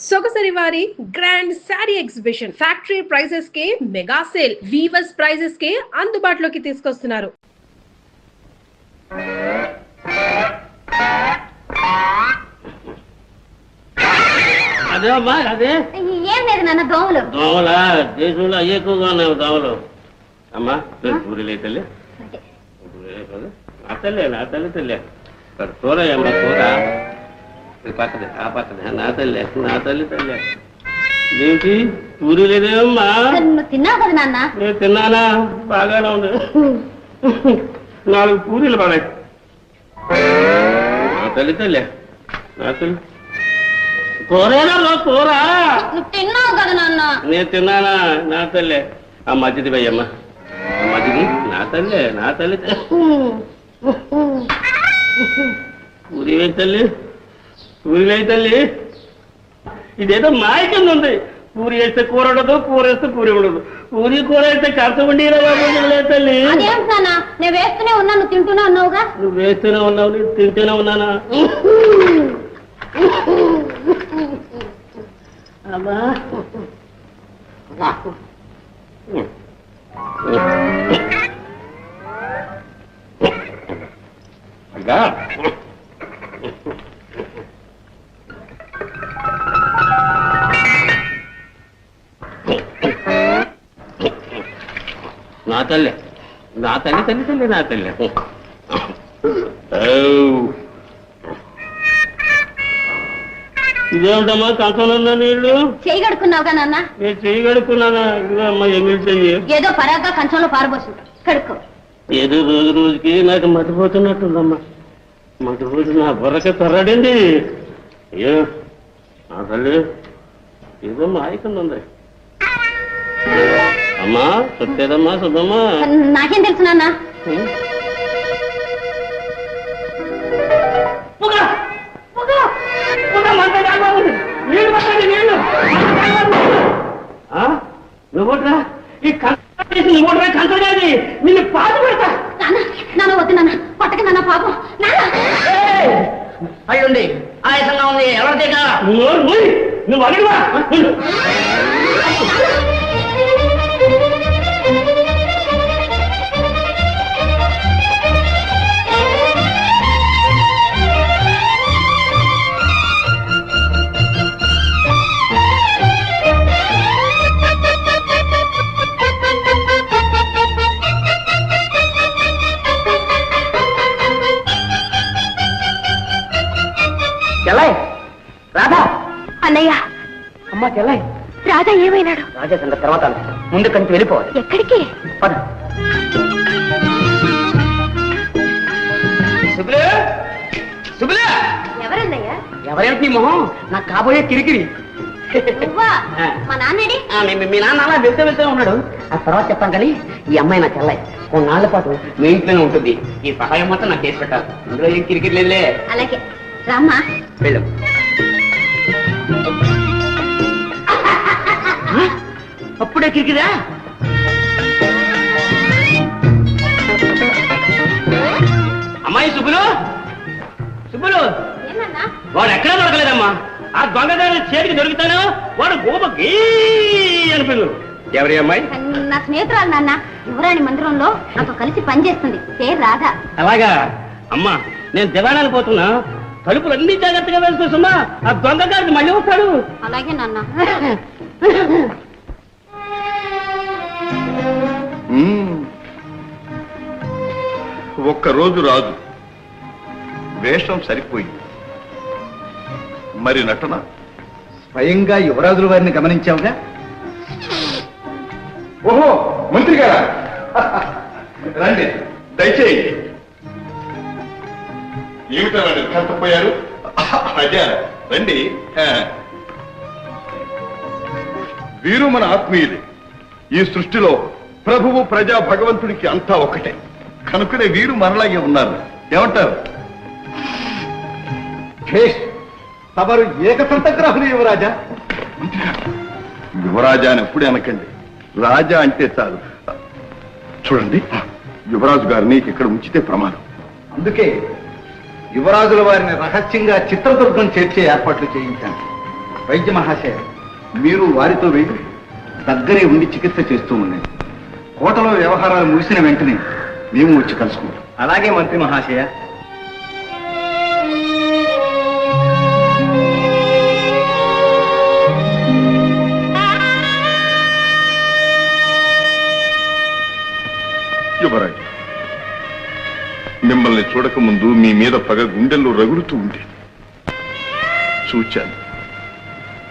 సొగసరి వారి grand sari exhibition factory prices కే mega sale weavers prices కే అందుబాటులోకి తీసుకొస్తున్నారు. అదే అమ్మా అదే ఏం లేదు నాన్న. దోమలు దోమలా దేశంలో ఎక్కువగా ఉన్నాయి దోమలు. అమ్మా పూరీలు తల్లి నా తల్లి తల్లి కూర అమ్మా కూర పక్కదే ఆ పక్కదే నా తల్లి తల్లి ఏంటి పూరీ లేదేమ్మా? తిన్నావు కదా నాన్న? నేను తిన్నానా? బాగానే ఉంది. 4 పూరీలు పడాయి. నా తల్లి కూరేనా కూర? తిన్నావు కదా నాన్న? నేను తిన్నానా? నా తల్లి ఆ మధ్యది వెయ్యమ్మా. ఆ మధ్యది నా తల్లి పూరి వేయి తల్లి ఇదేదో మాయ కింద ఉంది. పూరి వేస్తే కూర ఉండదు, కూర వేస్తే పూరి ఉండదు. పూరి కూర వేస్తే కష్టం ఉండేలా తల్లి. నేను వేస్తూనే ఉన్నా, నువ్వు తింటూనే ఉన్నావుగా. నువ్వు వేస్తూనే ఉన్నావు, నేను తింటూనే ఉన్నానా? అమ్మా నా తల్లి ఇదేమిటమ్మా కంచంలో నీళ్లు? చేయి కడుక్కున్నావుగా నాన్న? నేను చేయి కడుక్కున్నానా? ఇదమ్మా ఎంగిల్ చెయ్యి. ఏదో పరాగ్గా కంచంలో పారబోసు కడుక్కో. ఏదో రోజుకి నాకు మర్చిపోతున్నట్టుందమ్మా. మర్చిపోతు నా బుర్రక తర్రాడింది. అయ్యో నా తల్లి ఏదో మాయకుండా ఉంది. అమ్మా సొచ్చేదమ్మా సుబ్బమ్మా. నాకేం తెలుసు నాన్న? నువ్వుట్రా ఈ నువ్వుట్రా కంచగాది నిన్ను పాటు పెడతా. నాన్న వద్దు నాన్న, పట్టక నాన్న పాపం. అయ్యుండి ఆయాసంగా ఉంది. ఎవరిదేగా నువ్వు అడిగివా? చెల్లాయ్ రాధా. అన్నయ్య. అమ్మా చెల్లాయ్. రాధా ఏమైనాడు? రాజా సంగతి తర్వాత ముందు కంచి వెళ్ళిపోవాలి. ఎక్కడికి? పద. ఎవరన్నయ్య? ఎవరేమిటి మొహం? నాకు కాబోయే కిరికిరి. నువ్వా? మా నాన్నడి? మీ నాన్న అలా వెళ్తే ఉన్నాడు. ఆ తర్వాత చెప్తాను కానీ ఈ అమ్మాయి నా చెల్లాయి. కొన్నాళ్ల పాటు మీ ఇంట్లోనే ఉంటుంది. ఈ సహాయం మాత్రం నాకు చేసి పెట్టాలి. ఇందులో ఏం కిరికిరి లేదులే. అలాగే రామ్మా. వెళ్ళు. అప్పుడే కిరికిరా? అమ్మాయి సుబ్బులు వాడు ఎక్కడా దొరకలేదమ్మా. ఆ దొంగదారి చేతికి దొరుకుతాను వాడు గోప అనిపించు. ఎవరి అమ్మాయి? నా స్నేహితురాలు నాన్న. యువరాణి మందిరంలో నాతో కలిసి పనిచేస్తుంది. పేరు రాధా. అలాగా అమ్మా, నేను దివాణానికి పోతున్నా. తలుపులు అన్ని జాగ్రత్తగా వేసుకోసమ్మా. ఆ దొంగగారికి మళ్ళీ వస్తాడు. అలాగే నాన్న. ఒక్కరోజు రాజు వేషం సరిపోయింది. మరి నటన? స్వయంగా యువరాజుల వారిని గమనించావుగా. ఓహో మంత్రి గారా, రండి దయచేయండి. ఏమిటండి కష్టపోయారు? అదే రండి. వీరు మన ఆత్మీయులే. ఈ సృష్టిలో ప్రభువు ప్రజా భగవంతుడికి అంతా ఒకటే కనుకనే వీరు మనలాగే ఉన్నారు. ఏమంటారు? తమరు ఏకసంతగ్రాహులు యువరాజా. యువరాజా అని ఎప్పుడే అనకండి. రాజా అంటే చాలు. చూడండి, యువరాజు గారిని ఇక్కడ ఉంచితే ప్రమాదం. అందుకే యువరాజుల వారిని రహస్యంగా చిత్రదుర్గం చేర్చే ఏర్పాట్లు చేయించాను. వైద్య మహాశయ, మీరు వారితో వెళ్ళి దగ్గరే ఉండి చికిత్స చేస్తూ ఉండండి. కోటలో వ్యవహారాలు ముగిసిన వెంటనే మేము వచ్చి కలుసుకుంటాం. అలాగే మంత్రి మహాశయ. యువరాజు, మిమ్మల్ని చూడకముందు మీ మీద పగ గుండెల్లో రగులుతూ ఉండేది. చూచాను.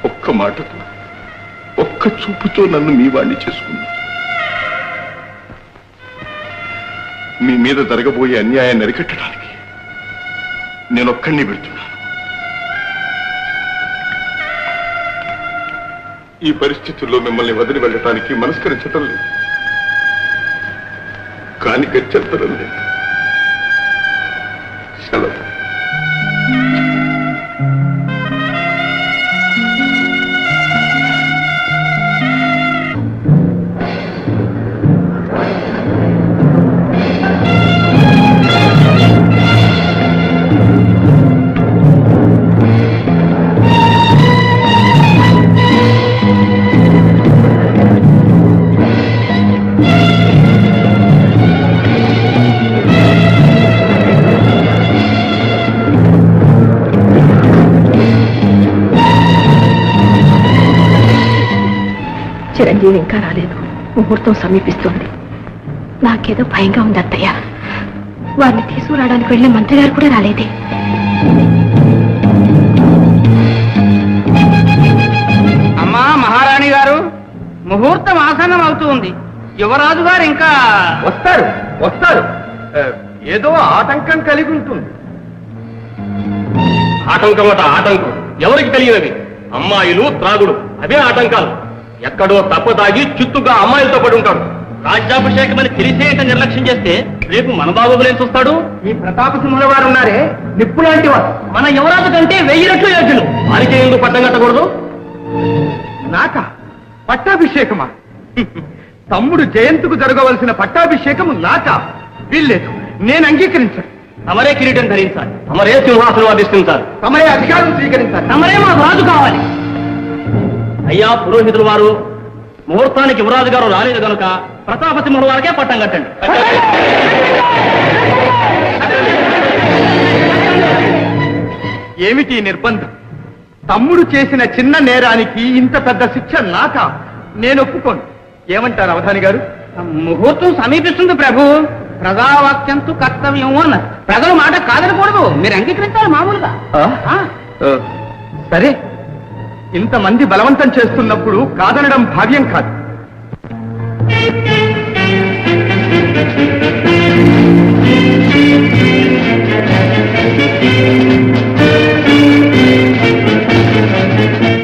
ఒక్క మాటతో, ఒక్క చూపుతో నన్ను మీ వాణ్ణి చేసుకున్నాను. మీ మీద జరగబోయే అన్యాయాన్ని అరికట్టడానికి నేనొక్కడిని పెడుతున్నాను. ఈ పరిస్థితుల్లో మిమ్మల్ని వదిలి వెళ్ళటానికి మనస్కరించటం లేదు, కానీ గచ్చంతరం లేదు. సెలవు. చిరంజీవి ఇంకా రాలేదు. ముహూర్తం సమీపిస్తుంది. నాకేదో భయంగా ఉంది అత్తయ్య. వారిని తీసుకురావడానికి వెళ్ళిన మంత్రి గారు కూడా రాలేదే. అమ్మా మహారాణి గారు, ముహూర్తం ఆసనం అవుతూ ఉంది. యువరాజు గారు ఇంకా వస్తారు. ఏదో ఆటంకం కలిగి ఉంటుంది. ఆటంకం అట ఆటంకం ఎవరికి తెలియనవి? అమ్మాయిలు, త్రాగుడు, అవే ఆటంకాలు. ఎక్కడో తప్పదాగి చిత్తుగా అమ్మాయిలతో పడి ఉంటాడు. రాజ్యాభిషేకం అని తెలిసేట నిర్లక్ష్యం చేస్తే రేపు మన బాబులేం చూస్తాడు? ఈ ప్రతాపసింహుల వారు ఉన్నారే, నిప్పు లాంటి వారు. మన యువరాజు కంటే 1000 రెట్లు యోగ్యులు. వారికి ఎందుకు పట్టం కట్టకూడదు? నాక పట్టాభిషేకమా? తమ్ముడు జయంతుకు జరగవలసిన పట్టాభిషేకము నాక? వీల్లేదు, నేను అంగీకరించను. తమరే కిరీటం ధరించాలి, తమరే సింహాసనం అధిష్ఠించాలి, తమరే అధికారం స్వీకరించాలి, తమరే మా రాజు కావాలి. అయ్యా పురోహితుల వారు, ముహూర్తానికి యువరాజు గారు రాలేదు కనుక ప్రతాపసింహుల వారికే పట్టం కట్టండి. ఏమిటి నిర్బంధం? తమ్ముడు చేసిన చిన్న నేరానికి ఇంత పెద్ద శిక్ష నాక? నేను ఒప్పుకోను. ఏమంటారు అవధాని గారు? ముహూర్తం సమీపిస్తుంది ప్రభు. ప్రజావాక్యంతో కర్తవ్యం అన్న ప్రజల మాట కాదనకూడదు. మీరు అంగీకరించాలి మామూలుగా. సరే, ఇంతమంది బలవంతం చేస్తున్నప్పుడు కాదనడం భావ్యం కాదు.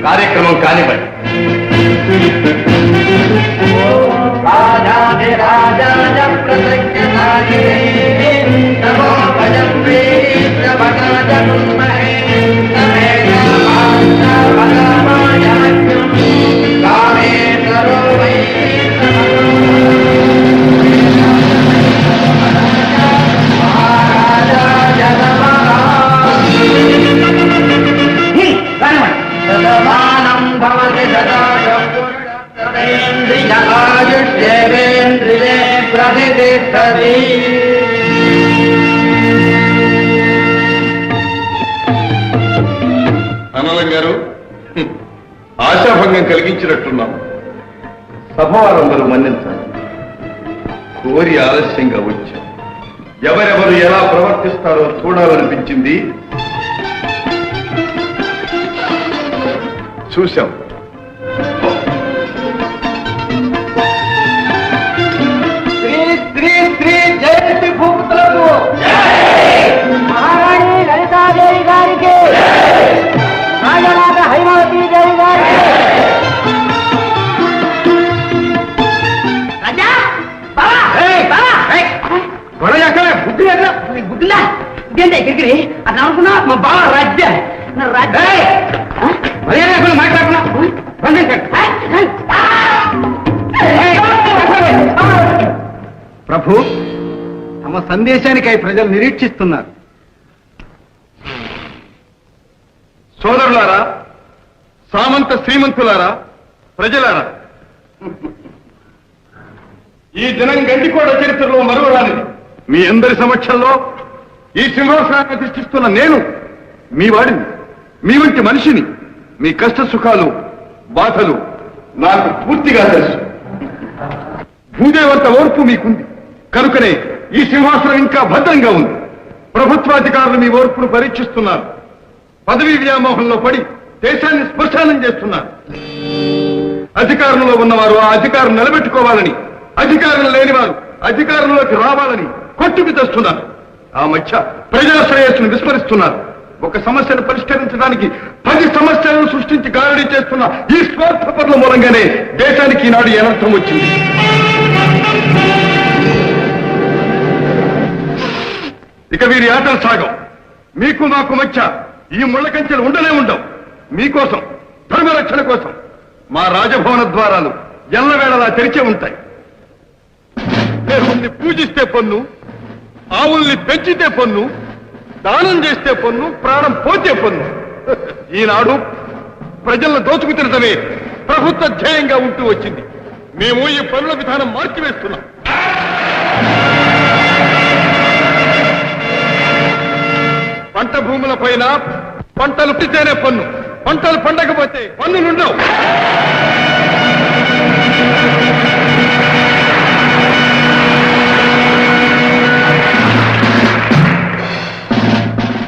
కార్యక్రమం కానివ్వండి. అన్నల గారు, ఆశాభంగం కలిగించినట్టున్నాం. సభవారందరూ మన్నించాలి. కోరి ఆలస్యంగా వచ్చాం. ఎవరెవరు ఎలా ప్రవర్తిస్తారో చూడాలనిపించింది. చూశాం. శ్రీ శ్రీ శ్రీ జయంతి భూపతులకు మహారాణి లలితాదేవి గారికి, రాజమాత హైమావతి దేవి గారికి. గుడ్డులా ఇదేంటే ఎక్కడికి అది అనుకున్నా మా బావ రాజ్య ప్రభు, తమ సందేశానికై ప్రజలు నిరీక్షిస్తున్నారు. సోదరులారా, సామంత శ్రీమంతులారా, ప్రజలారా, ఈ దినం గండికోట చరిత్రలో మరువరానిది. మీ అందరి సమక్షంలో ఈ సింహాసనాన్ని అధిష్ఠిస్తున్న నేను మీ వాడిని, మీ వంటి మనిషిని. మీ కష్ట సుఖాలు, బాధలు నాకు పూర్తిగా తెలుసు. భూదేవంత ఓర్పు మీకుంది కనుకనే ఈ సింహాసనం ఇంకా భద్రంగా ఉంది. ప్రభుత్వాధికారులు మీ ఓర్పును పరీక్షిస్తున్నారు. పదవీ వ్యామోహంలో పడి దేశాన్ని శ్మశానం చేస్తున్నారు. అధికారంలో ఉన్నవారు ఆ అధికారం నిలబెట్టుకోవాలని, అధికారం లేని వారు అధికారంలోకి రావాలని కొట్టుకు తెస్తున్నారు. ఆ మధ్య ప్రజా శ్రేయస్సును విస్మరిస్తున్నారు. ఒక సమస్యను పరిష్కరించడానికి 10 సమస్యలను సృష్టించి గారడీ చేస్తున్న ఈ స్వార్థపరుల మూలంగానే దేశానికి ఈనాడు అనర్థం వచ్చింది. ఇక వీరి ఆటలు సాగం. మీకు మాకు మధ్య ఈ ముళ్ళ కంచెలు ఉండనే ఉండవు. మీకోసం, ధర్మరక్షణ కోసం మా రాజభవన ద్వారాలు ఎల్లవేళలా తెరిచే ఉంటాయి. దేవుణ్ణి పూజిస్తే పన్ను, ఆవుల్ని పెంచితే పన్ను, దానం చేస్తే పన్ను, ప్రాణం పోతే పన్ను. ఈనాడు ప్రజలను దోచుకు తినడమే ప్రభుత్వ ధ్యేయంగా ఉంటూ వచ్చింది. మేము ఈ పన్నుల విధానం మార్చివేస్తున్నాం. పంట భూముల పైన పంటలు పుట్టితేనే పన్ను, పంటలు పండకపోతే పన్నులుండవు.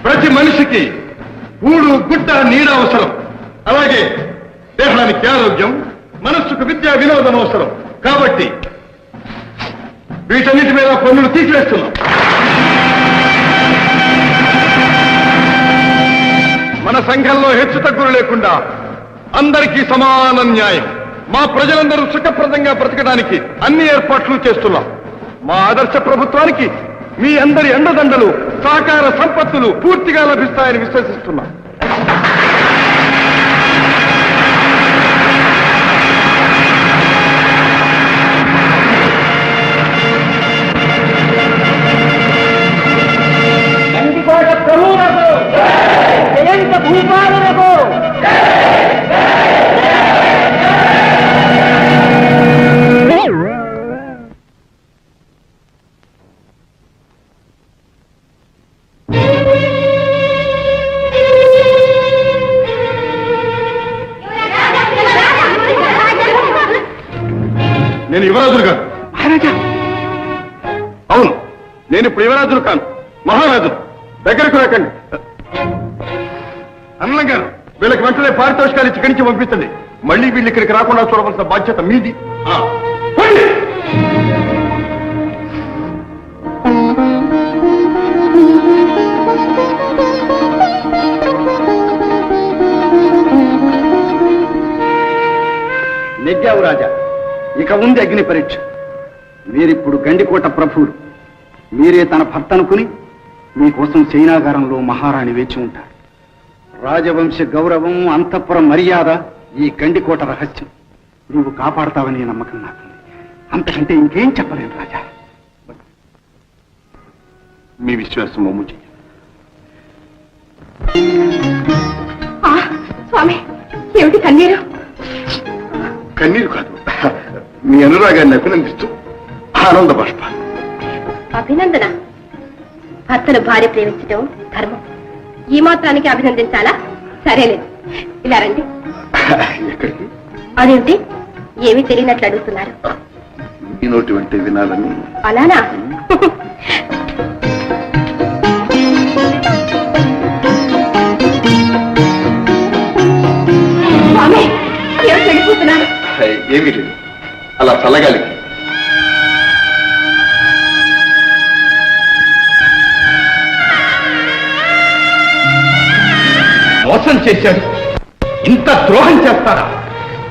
ప్రతి మనిషికి ఊడు, గుడ్డ, నీడ అవసరం. అలాగే దేహానికి ఆరోగ్యం, మనస్సుకు విద్యా వినోదం అవసరం. కాబట్టి వీటన్నిటి మీద పన్నులు తీసివేస్తున్నాం. మన సంఘంలో హెచ్చు తగ్గులు లేకుండా అందరికీ సమాన న్యాయం, మా ప్రజలందరూ సుఖప్రదంగా బ్రతకడానికి అన్ని ఏర్పాట్లు చేస్తున్నాం. మా ఆదర్శ ప్రభుత్వానికి మీ అందరి అండదండలు, సహకార సంపత్తులు పూర్తిగా లభిస్తాయని విశ్వసిస్తున్నాం. గండికోట ప్రభువులకు, జయంత భూపాలులకు. నేను యువరాజులు కాను. మహారాజా, అవును, నేను ఇప్పుడు యువరాజులు కాను, మహారాజు. దగ్గరకు రాకండి. అన్నం గారు, వీళ్ళకి వెంటనే పారితోషికాలు ఇచ్చి ఇక్కడి నుంచి పంపించండి. మళ్ళీ వీళ్ళు ఇక్కడికి రాకుండా చూడవలసిన బాధ్యత మీది. పోండి. నెగ్గావు రాజా. ఇక ఉంది అగ్ని పరీక్ష. మీరిప్పుడు గండికోట ప్రభువులు. మీరే తన భర్త అనుకుని మీకోసం శయనాగారంలో మహారాణి వేచి ఉంటారు. రాజవంశ గౌరవం, అంతఃపుర మర్యాద ఈ గండికోట రహస్యం. నువ్వు కాపాడతావని నమ్మకం నాకుంది. అంతకంటే ఇంకేం చెప్పలేను రాజా. మీ విశ్వాసం మమ్ము చెయ్యి. స్వామి, ఏమిటి కన్నీరు? కన్నీరు కాదు, మీ అనురాగాన్ని అభినందిస్తూ ఆనంద బాష్పాలు. అభినందన? భర్తను భార్య ప్రేమించడం ధర్మం. ఈ మాత్రానికి అభినందించాలా? సరేలేదు, ఇలా రండి. ఎక్కడికి? అదేంటి ఏమీ తెలియనట్లు అడుగుతున్నారు? ఈ నోటి వెంటే వినాలని. అలానా? స్వామి, ఏమిటి వెళ్ళిపోతున్నారు? ఏమీ లేదు, అలా చల్లగాలికి. మోసం చేశాడు. ఇంత ద్రోహం చేస్తారా?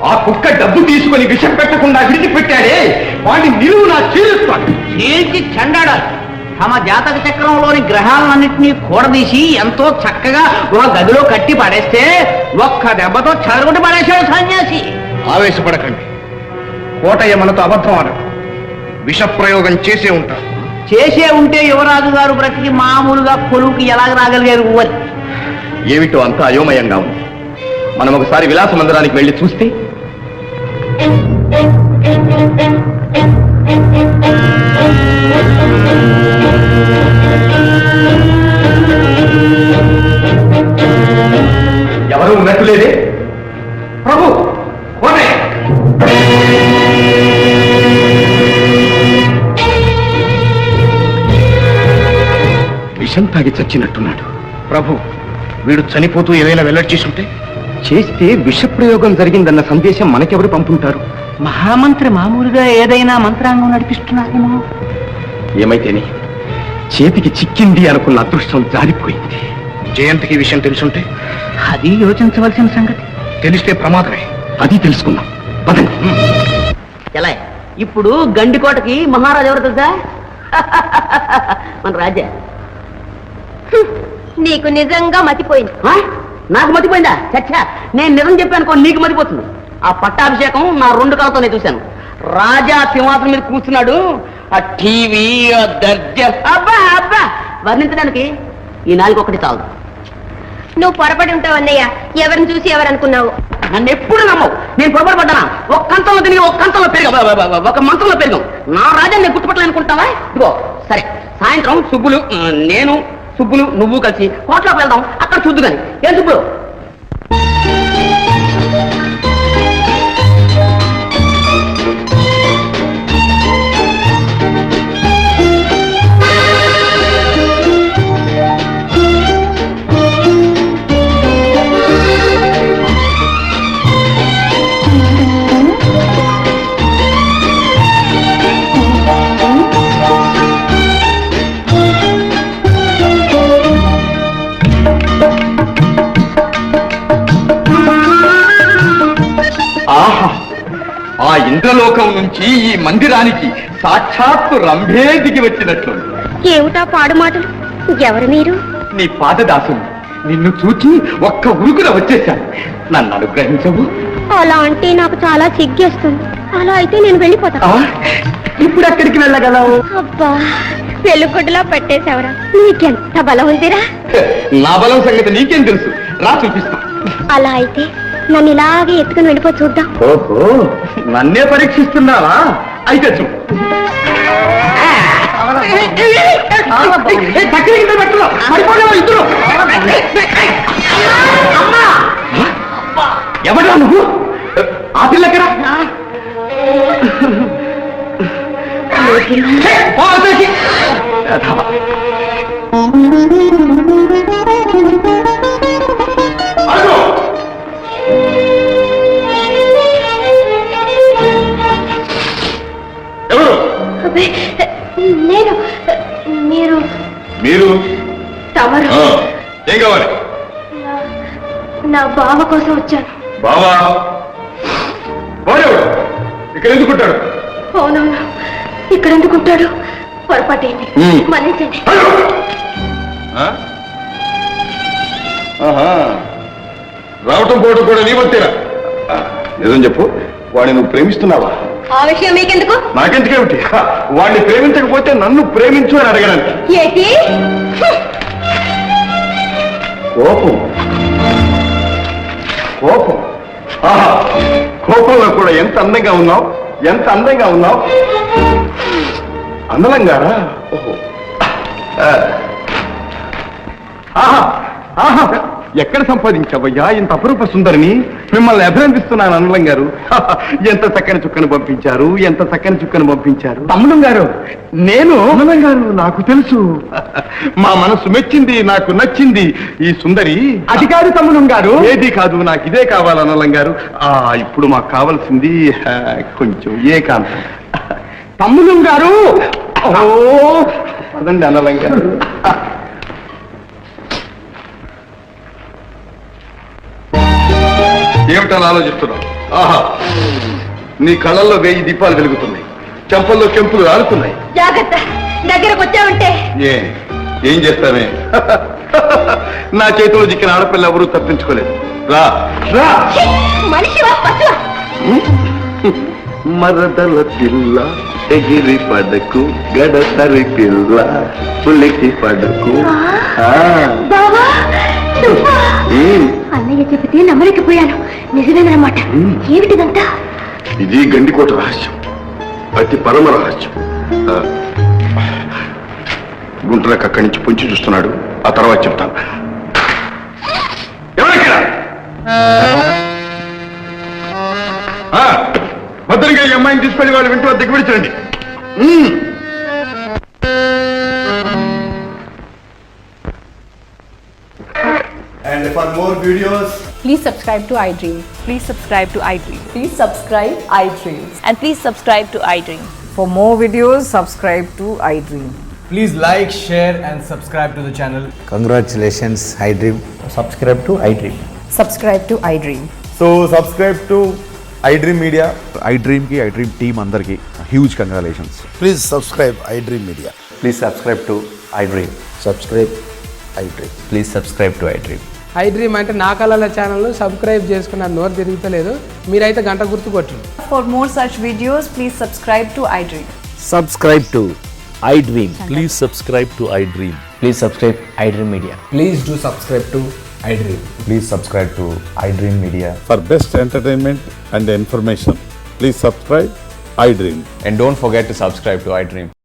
ఆ కుక్క డబ్బు తీసుకుని విషం పెట్టకుండా విడిచిపెట్టాడే, వాడిని నిలువునా చీలుస్తాడు. చీల్చి చెండాడాలి. తమ జాతక చక్రంలోని గ్రహాలన్నింటినీ కూడదీసి ఎంతో చక్కగా ఒక గదిలో కట్టి పడేస్తే ఒక్క దెబ్బతో చెదరగొట్టి పడేశాడు సన్యాసి. ఆవేశపడకండి. కోటయ్య మనతో అబద్ధం ఆడడు. విష ప్రయోగం చేసే ఉంటారు. చేసే ఉంటే యువరాజు గారు బ్రతికి మామూలుగా కొలువుకి ఎలాగ రాగలిగారు అని. ఏమిటో అంత అయోమయంగా ఉంది. మనం ఒకసారి విలాస మందిరానికి వెళ్ళి చూస్తే ఎవరు ఉన్నట్టు లేదే ప్రభు కోనే విషం తాగి చచ్చినట్టున్నాడు. ప్రభు వీడు చనిపోతూ ఏమైనా వెల్లడి చేసుంటే చేస్తే విషప్రయోగం జరిగిందన్న సందేశం మనకెవరు పంపుంటారు? మహామంత్రి మామూలుగా ఏదైనా మంత్రాంగం నడిపిస్తున్నారేమో. ఏమైతేనే చేతికి చిక్కింది అనుకున్న అదృష్టం జారిపోయింది. జయంతికి విషయం తెలుసుంటే అది యోచించవలసిన సంగతి. తెలిస్తే ప్రమాదమే. అది తెలుసుకుందాం పదండి. ఎలా ఇప్పుడు గండికోటకి మహారాజు ఎవరు తెలుసా? మన రాజా. నీకు నిజంగా మతిపోయింది. నాకు మతిపోయిందా? చచ్చా, నేను నిజం చెప్పానుకో నీకు మతిపోతుంది. ఆ పట్టాభిషేకం నా 2 కళ్ళతోనే చూశాను. రాజా సింహాసనం మీద కూర్చున్నాడు. ఆ టీవీ, ఆ దర్జా, అబ్బా అబ్బా వర్ణించడానికి ఈ 4 ఒకటి చాలు. నువ్వు పొరపడి ఉంటావు అన్నయ్య. ఎవరిని చూసి ఎవరనుకున్నావు? నన్ను ఎప్పుడు నమ్మవు. నేను పొరపాటు పడ్డానా? ఒక కంచంలో తిని ఒక కంచంలో పెరిగాం, ఒక మంచంలో పెరిగాం. నా రాజా నేను గుర్తుపట్టలేనుకుంటావా? ఇదిగో సరే, సాయంత్రం సుబ్బులు, నేను, సుబ్బులు, నువ్వు కలిసి కోట్లోకి వెళ్దాం. అక్కడ చూద్దు కానీ. ఏం సుబ్బులు? ఆహా, ఆ ఇంద్రలోకం నుంచి ఈ మందిరానికి సాక్షాత్తు రంభే దిగి వచ్చినట్లు. ఏమిటా పాడు మాటలు? ఎవరు మీరు? నీ పాదదాసుని నిన్ను చూచి ఒక్క ఉరుకున వచ్చేశాను. నన్ను అనుగ్రహించవు. అలా అంటే నాకు చాలా సిగ్గేస్తుంది. అలా అయితే నేను వెళ్ళిపోతాను. ఇప్పుడు ఎక్కడికి వెళ్ళగలవు? అబ్బా, పెళ్ళికొడ్డులా పెట్టేశావరా. నీకెంత బలం ఉందిరా? నా బలం సంగతి నీకేం తెలుసు? రా చూపిస్తా. అలా అయితే నన్ను ఇలాగే ఎత్తుకుని వెళ్ళిపో చూద్దాం. ఓహో, నన్నే పరీక్షిస్తున్నావా? అయితే చూ. ఎవడా నువ్వు? ఆ పిల్లకరా? నేను మీరు మీరు తమరు ఏం కావాలి? నా బావ కోసం వచ్చాను. బావా ఇక్కడ ఎందుకుంటాడు? అవునవును, ఇక్కడ ఎందుకుంటాడు? పొరపాటైంది, మన్నించండి. రావటం పోవటం కూడా నీ వంతేనా? నిజం చెప్పు, వాడిని నువ్వు ప్రేమిస్తున్నావా? ఆ విషయం మీకెందుకు? నాకెందుకేమిటి? వాడిని ప్రేమించకపోతే నన్ను ప్రేమించు అని అడగడానికి. ఏంటి కోపం? కోపం? ఆహా, కోపంలో కూడా ఎంత అందంగా ఉన్నావు, ఎంత అందంగా ఉన్నావు. అందలంగారా? ఓహో, ఆహా ఆహా, ఎక్కడ సంపాదించావయ్యా ఇంత అపురూప సుందరిని? మిమ్మల్ని అభినందిస్తున్నాను అన్నలం గారు. ఎంత చక్కని చుక్కను పంపించారు, ఎంత చక్కని చుక్కను పంపించారు. తమ్ముడం గారు, నేను అన్నలం గారు, నాకు తెలుసు. మా మనసు మెచ్చింది, నాకు నచ్చింది ఈ సుందరి. అది కాదు తమ్ముడం గారు. ఏది కాదు, నాకు ఇదే కావాలి అన్నలం గారు. ఇప్పుడు మాకు కావాల్సింది కొంచెం ఏకాంతం. తమ్ముడం గారు, ఓ అదండి అన్నలం గారు. ఏమిటని ఆలోచిస్తున్నావు? ఆహా, నీ కళ్ళల్లో 1000 దీపాలు వెలుగుతున్నాయి, చెంపల్లో చెంపులు ఆడుతున్నాయి. జాగ్రత్త, దగ్గరకు వచ్చావంటే ఏం చేస్తానే? నా చేతిలో చిక్కిన ఆడపిల్ల ఎవరూ తప్పించుకోలేదు. రా రా. మనిషివా పశువా? మరదల పిల్ల ఎగిరి పడకు, గడసరి పిల్ల పులికి పడకు. బావా అన్నయ్య చెబితే నమ్మలేకపోయాను. నిజమేనమాట. ఏమిటిదంతా? ఇది గండికోట రహస్యం, అతి పరమ రహస్యం. గుంటలకు అక్కడి నుంచి పొంచి చూస్తున్నాడు, ఆ తర్వాత చెప్తాను. ఎవరికైనా భద్రంగా ఈ అమ్మాయిని తీసుకెళ్లి వాళ్ళు వింటూ దిగబడిచండి. And for more videos, please subscribe to iDream. Please subscribe to iDream. Please subscribe iDream. And please subscribe to iDream. For more videos, subscribe to iDream. please like, share and subscribe to the channel. Congratulations, iDream. Subscribe to iDream. Subscribe to iDream. So subscribe to iDream Media. iDream ki iDream team andarki huge congratulations. Please subscribe iDream Media. Please subscribe to iDream. Subscribe iDream. Please subscribe to iDream. iDream అంటే నా కళల channel subscribe చేసుకున్న నోరు తిరుగుతలేదు, మీరైతే గంట గుర్తు కొట్టండి. For more such videos, please subscribe to iDream. Subscribe to iDream. Please subscribe to iDream. Please subscribe iDream Media. Please do subscribe to iDream. Please subscribe to iDream Media. For best entertainment and information, please subscribe iDream. And don't forget to subscribe to iDream.